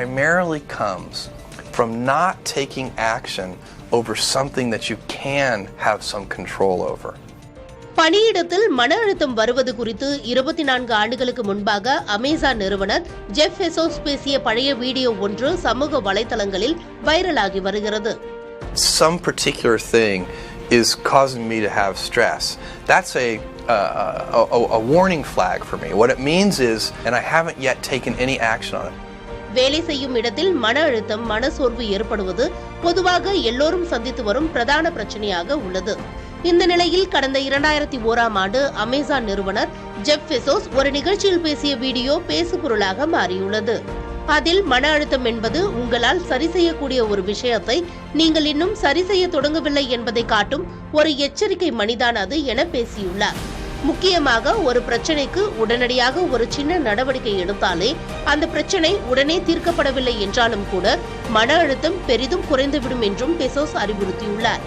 primarily comes from not taking action over something that you can have some control over. பணியிடத்தில் மன அழுத்தம் வருவது குறித்து 24 ஆண்டுகளுக்கு முன்பாக அமேசான் நிறுவனர் ஜெஃப் பெசோஸ் பேசிய பழைய வீடியோ ஒன்று சமூக வலைதளங்களில் வைரலாகி வருகிறது. Some particular thing is causing me to have stress. That's a warning flag for me. What it means is, and I haven't yet taken any action on it. வேலை செய்யும் இடத்தில் மன அழுத்தம், மனசோர்வு ஏற்படுவது பொதுவாக எல்லோரும் சந்தித்து வரும் பிரதான பிரச்சனையாக உள்ளது. இந்த நிலையில் கடந்த 2001ஆம் ஆண்டு அமேசான் நிறுவனர் ஜெஃப் பெசோஸ் ஒரு நிகழ்ச்சியில் பேசிய வீடியோ பேசுபொருளாக மாறியுள்ளது. அதில் மன அழுத்தம் என்பது உங்களால் சரி செய்யக்கூடிய ஒரு விஷயத்தை நீங்கள் இன்னும் சரி செய்ய தொடங்கவில்லை என்பதை காட்டும் ஒரு எச்சரிக்கை மணிதான் அது என பேசியுள்ளார். முக்கியமாக ஒரு பிரச்சனைக்கு உடனடியாக ஒரு சின்ன நடவடிக்கை எடுத்தாலே அந்த பிரச்சனை உடனே தீர்க்கப்படவில்லை என்றாலும் கூட மன அழுத்தம் பெரிதும் குறைந்துவிடும் என்றும் பெசோஸ் அறிவுறுத்தியுள்ளார்.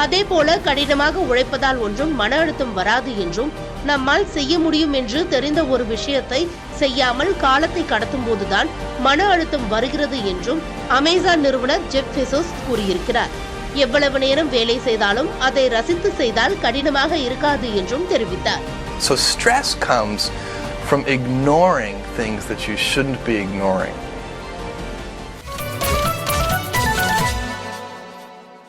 அதேபோல கடினமாக உழைப்பதால் ஒன்றும் மன அழுத்தம் வராது என்றும், நம்மால் செய்ய முடியும் என்று தெரிந்த ஒரு விஷயத்தை செய்யாமல் காலத்தை கடத்தும் போதுதான் மன அழுத்தம் வருகிறது என்றும் அமேசான் நிறுவனர் ஜெஃப் பெசோஸ் கூறியிருக்கிறார். எவ்வளவு நேரம் வேலை செய்தாலும் அதை ரசித்து செய்தால் கடினமாக இருக்காது என்றும் தெரிவித்தார். So stress comes from ignoring things that you shouldn't be ignoring.